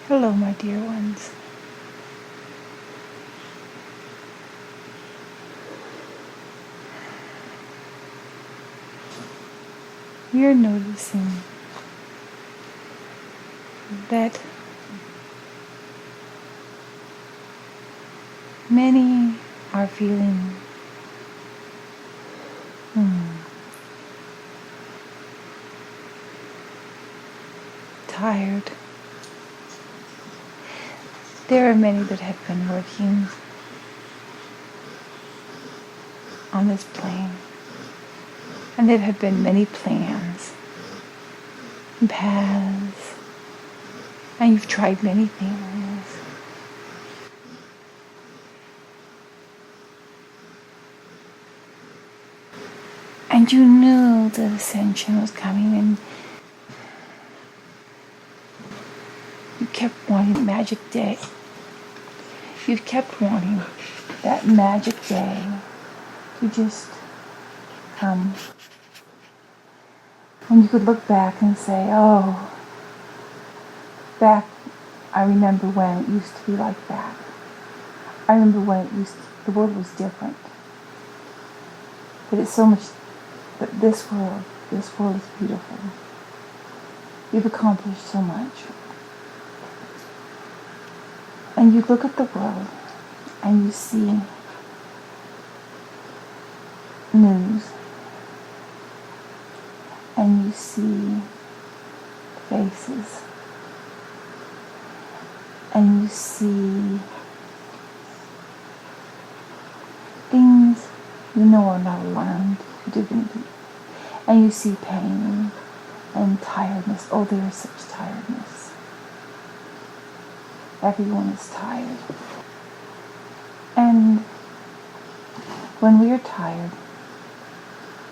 Hello, my dear ones. You're noticing that many are feeling tired. There are many that have been working on this plane, and there have been many plans and paths, and you've tried many things. And you knew that ascension was coming, and you kept wanting magic day. You've kept wanting that magic day to just come. And you could look back and say, oh, back, I remember when it used to be like that. I remember when the world was different. But it's so much, but this world is beautiful. You've accomplished so much. And you look at the world and you see news, and you see faces, and you see things you know are not aligned to divinity, and you see pain and tiredness. Oh, there is such tiredness. Everyone is tired. And when we are tired,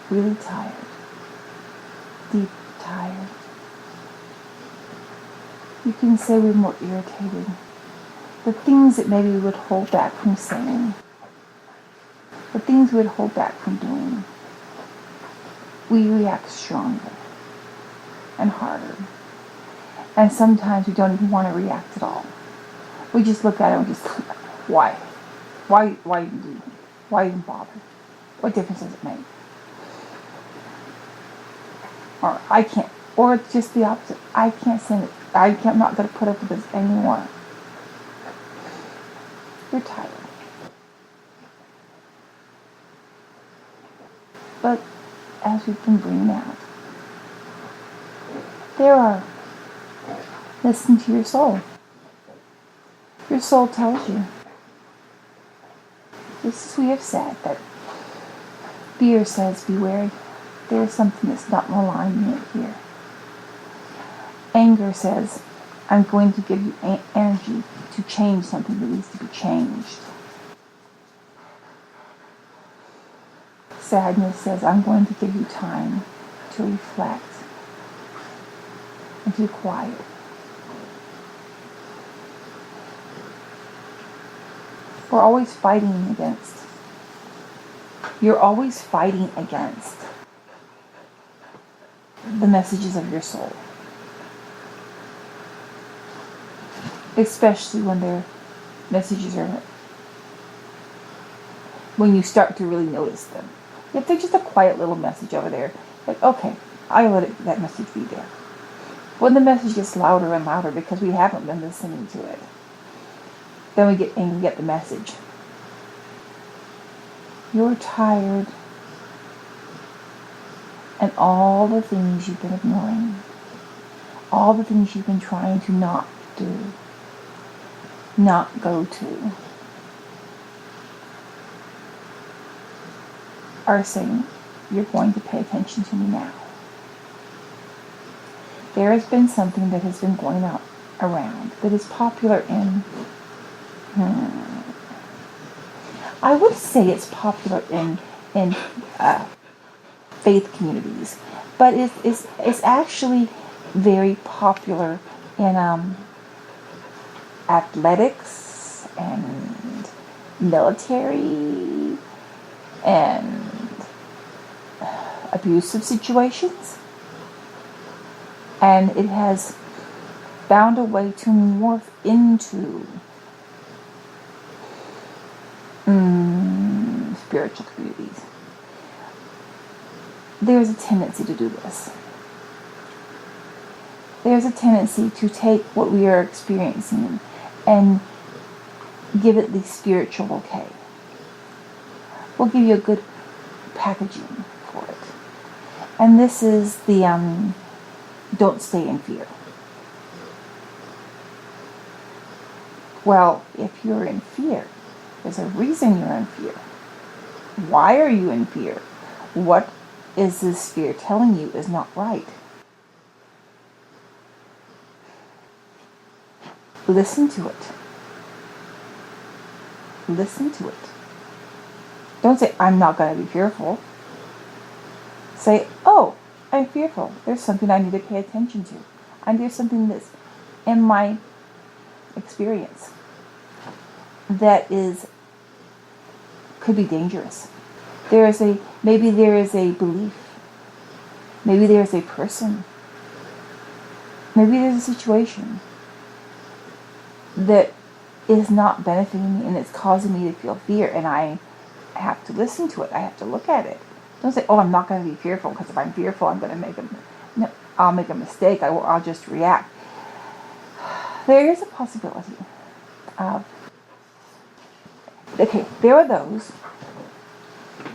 really tired, deep tired, you can say we're more irritated. The things that maybe we would hold back from saying, the things we would hold back from doing, we react stronger and harder. And sometimes we don't even want to react at all. We just look at it and just, why? Why even bother? What difference does it make? Or I can't, or it's just the opposite. I can't send it. I'm not going to put up with this anymore. You're tired. But as we've been bringing out, listen to your soul. Your soul tells you. Just as we have said, that fear says, be wary. There's something that's not in alignment here. Anger says, I'm going to give you energy to change something that needs to be changed. Sadness says, I'm going to give you time to reflect and to be quiet. We're always fighting against. You're always fighting against the messages of your soul. Especially when their messages are, when you start to really notice them. If they're just a quiet little message over there, like, okay, I let that message be there. When the message gets louder and louder because we haven't been listening to it, then we get angry at the message. You're tired, and all the things you've been ignoring, all the things you've been trying to not do, not go to, are saying, you're going to pay attention to me now. There has been something that has been going out around that is popular in, I would say it's popular in faith communities, but it's actually very popular in athletics and military and abusive situations. And it has found a way to morph into spiritual communities, there's a tendency to do this. There's a tendency to take what we are experiencing and give it the spiritual bouquet. We'll give you a good packaging for it. And this is the don't stay in fear. Well, if you're in fear, there's a reason you're in fear. Why are you in fear? What is this fear telling you is not right? Listen to it. Listen to it. Don't say, I'm not going to be fearful. Say, oh, I'm fearful. There's something I need to pay attention to. And there's something that's in my experience that could be dangerous. Maybe there is a belief. Maybe there is a person. Maybe there's a situation that is not benefiting me and it's causing me to feel fear, and I have to listen to it. I have to look at it. Don't say, oh, I'm not going to be fearful, because if I'm fearful, I'll make a mistake. I'll just react. There is a possibility of, there are those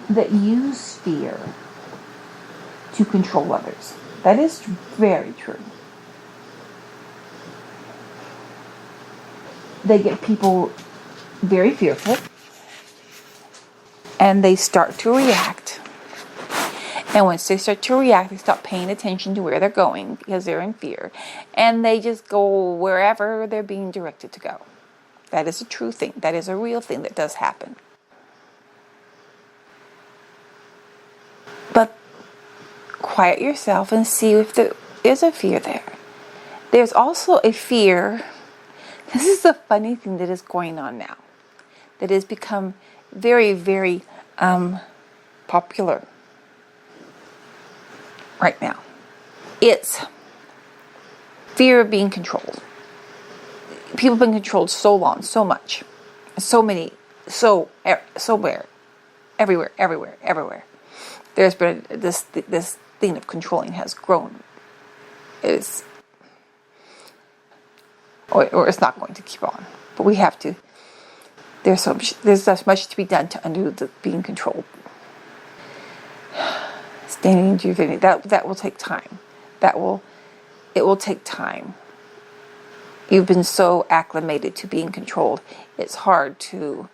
that use fear to control others. That is very true. They get people very fearful, and they start to react. And once they start to react, they stop paying attention to where they're going because they're in fear. And they just go wherever they're being directed to go. That is a true thing. That is a real thing that does happen. But quiet yourself and see if there is a fear there. There's also a fear. This is the funny thing that is going on now. That has become very, very popular right now. It's fear of being controlled. People have been controlled so long, so much, so many, everywhere. There's been this thing of controlling has grown. Or it's not going to keep on. But we have to. There's so much to be done to undo the being controlled. Standing in divinity, that will take time. It will take time. You've been so acclimated to being controlled, it's hard to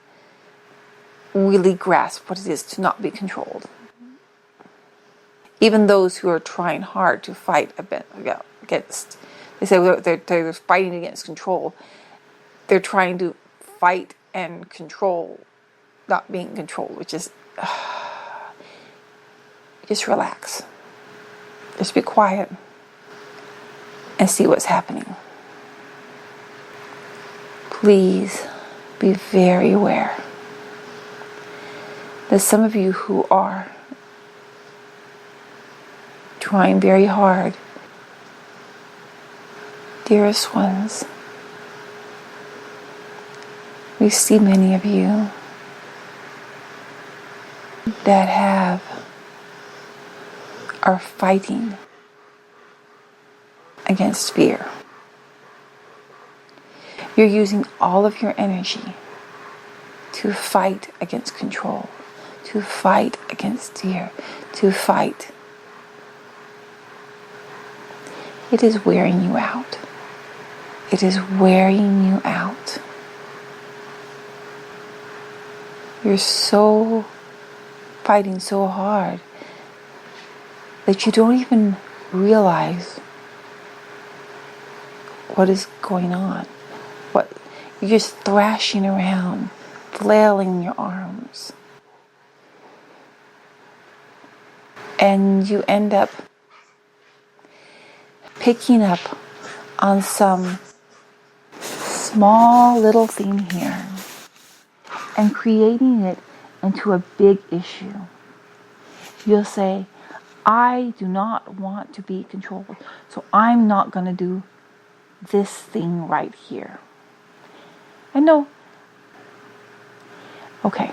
really grasp what it is to not be controlled. Even those who are trying hard to fight against, they say they're fighting against control. They're trying to fight and control not being controlled, which is just relax. Just be quiet and see what's happening. Please be very aware. There's some of you who are trying very hard. Dearest ones, we see many of you that are fighting against fear. You're using all of your energy to fight against control, to fight against fear, to fight. It is wearing you out. It is wearing you out. You're so fighting so hard that you don't even realize what is going on. You're just thrashing around, flailing your arms. And you end up picking up on some small little thing here and creating it into a big issue. You'll say, I do not want to be controlled, so I'm not going to do this thing right here. I know. Okay.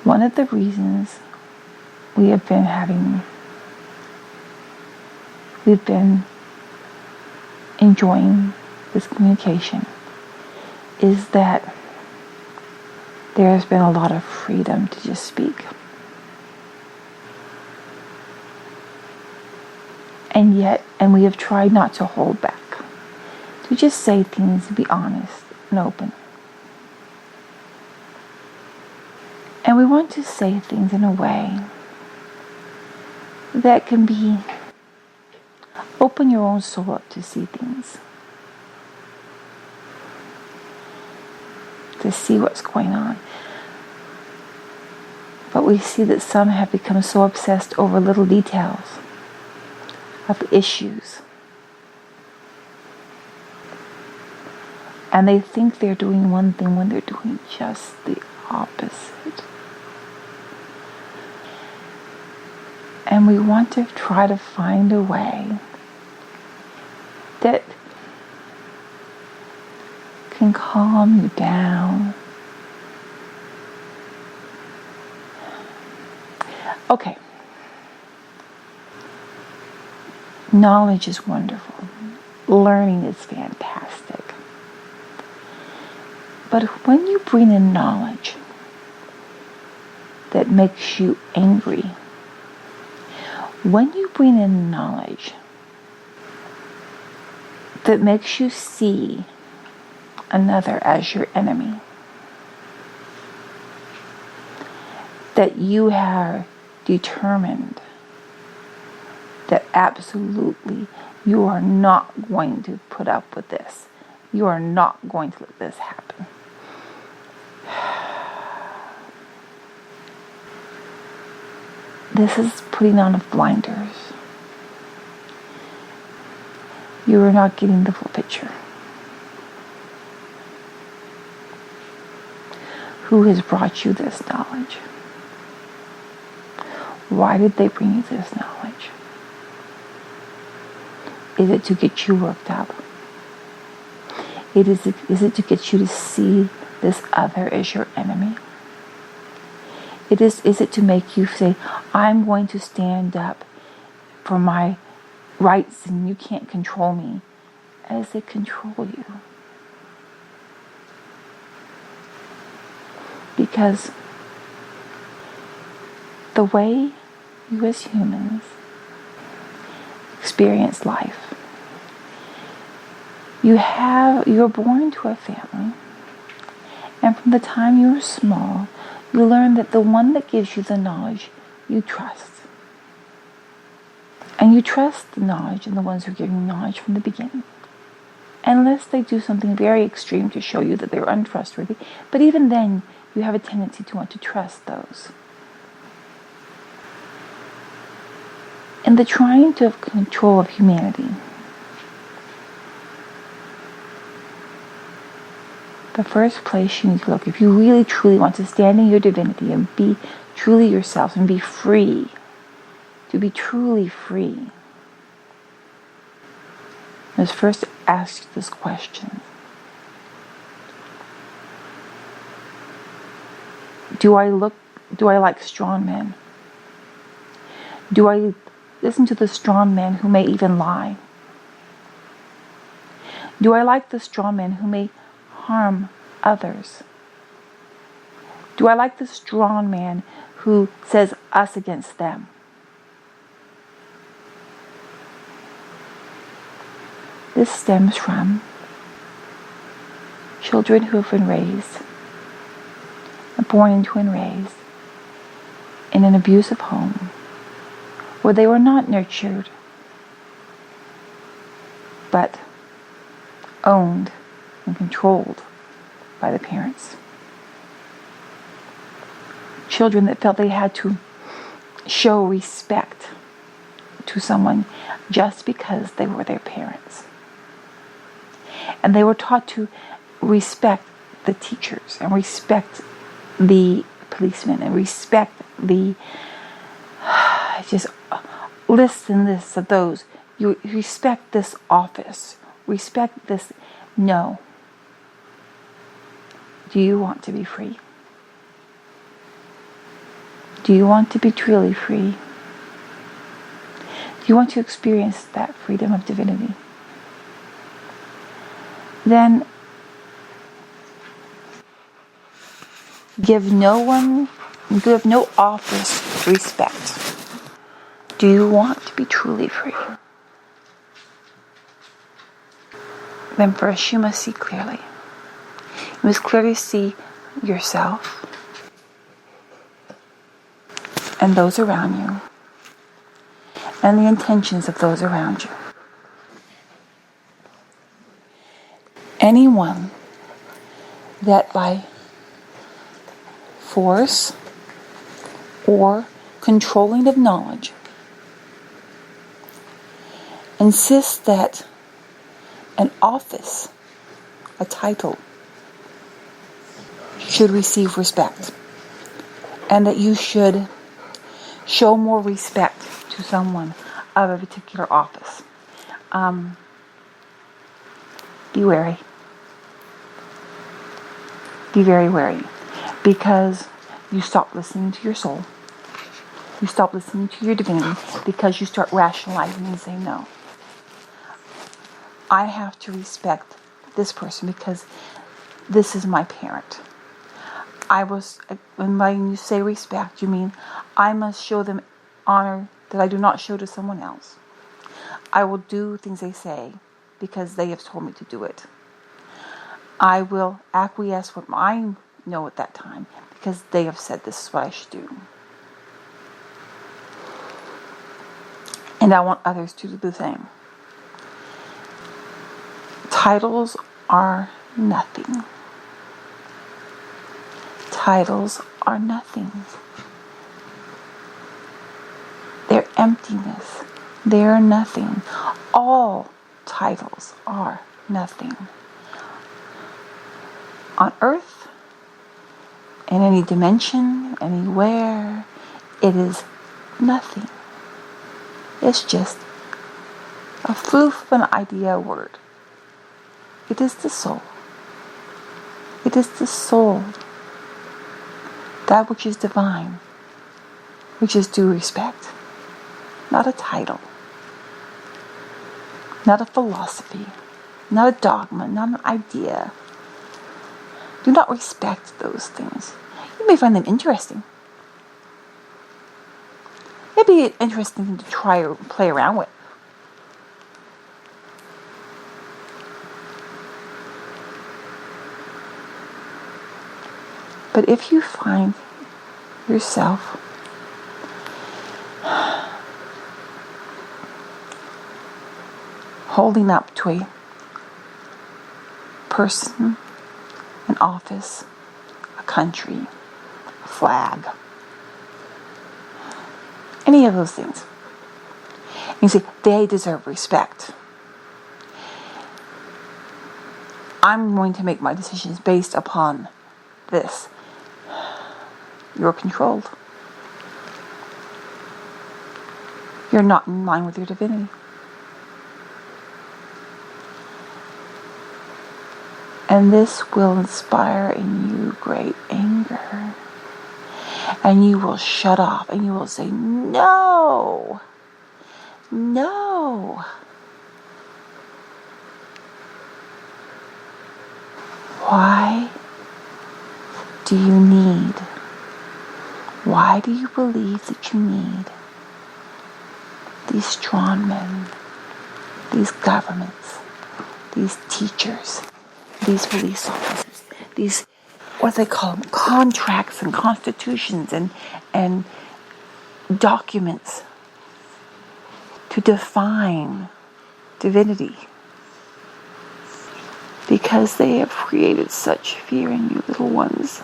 One of the reasons we've been enjoying this communication is that there's been a lot of freedom to just speak. And we have tried not to hold back, to just say things, be honest and open. And we want to say things in a way that can be, open your own soul up to see things, to see what's going on. But we see that some have become so obsessed over little details of issues. And they think they're doing one thing when they're doing just the opposite. And we want to try to find a way that can calm you down. Okay. Knowledge is wonderful. Learning is fantastic. But when you bring in knowledge that makes you angry, when you bring in knowledge that makes you see another as your enemy, that you have determined that absolutely you are not going to put up with this. You are not going to let this happen. This is putting on of blinders. You are not getting the full picture. Who has brought you this knowledge? Why did they bring you this knowledge? Is it to get you worked up? Is it to get you to see this other as your enemy? Is it to make you say, I'm going to stand up for my rights and you can't control me, as they control you? Because the way you as humans experience life, you're born to a family, and from the time you were small, you learn that the one that gives you the knowledge, you trust. And you trust the knowledge and the ones who are giving you knowledge from the beginning. Unless they do something very extreme to show you that they're untrustworthy. But even then, you have a tendency to want to trust those. In the trying to have control of humanity, the first place you need to look, if you really truly want to stand in your divinity and be truly yourself and be free, to be truly free, is first ask this question. Do I like strong men? Do I listen to the strong men who may even lie? Do I like the strong men who may harm others? Do I like the strong man who says us against them? This stems from children who have been born into and raised in an abusive home where they were not nurtured but owned and controlled by the parents. Children that felt they had to show respect to someone just because they were their parents. And they were taught to respect the teachers and respect the policemen and respect the just lists and lists of those. You respect this office respect this. No. Do you want to be free? Do you want to be truly free? Do you want to experience that freedom of divinity? Then give no office respect. Do you want to be truly free? Then first you must see clearly. You must clearly see yourself and those around you and the intentions of those around you. Anyone that by force or controlling of knowledge insists that an office, a title, should receive respect, and that you should show more respect to someone of a particular office. Be wary. Be very wary, because you stop listening to your soul. You stop listening to your divinity because you start rationalizing and saying, no, I have to respect this person because this is my parent. When you say respect, you mean I must show them honor that I do not show to someone else. I will do things they say because they have told me to do it. I will acquiesce what I know at that time because they have said this is what I should do. And I want others to do the same. Titles are nothing. Titles are nothing. They're emptiness. They're nothing. All titles are nothing. On earth, in any dimension, anywhere, it is nothing. It's just a floof of an idea word. It is the soul. It is the soul. That which is divine, which is due respect. Not a title. Not a philosophy. Not a dogma. Not an idea. Do not respect those things. You may find them interesting. Maybe an interesting thing to try or play around with. But if you find yourself holding up to a person, an office, a country, a flag, any of those things, and you say, they deserve respect. I'm going to make my decisions based upon this. You're controlled. You're not in line with your divinity. And this will inspire in you great anger. And you will shut off and you will say, no, no. Why do you need? Why do you believe that you need these strong men, these governments, these teachers, these police officers, these, what they call them, contracts and constitutions and documents to define divinity? Because they have created such fear in you, little ones.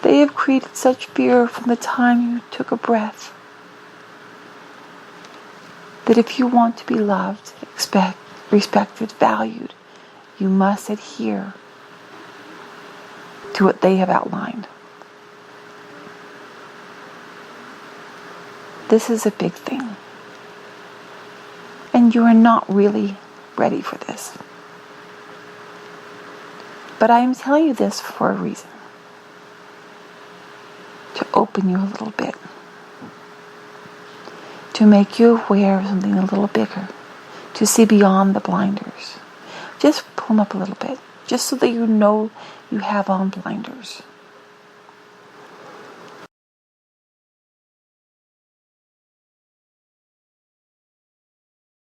They have created such fear from the time you took a breath that if you want to be loved, respected, valued, you must adhere to what they have outlined. This is a big thing. And you are not really ready for this. But I am telling you this for a reason. To open you a little bit. To make you aware of something a little bigger. To see beyond the blinders. Just pull them up a little bit. Just so that you know you have on blinders.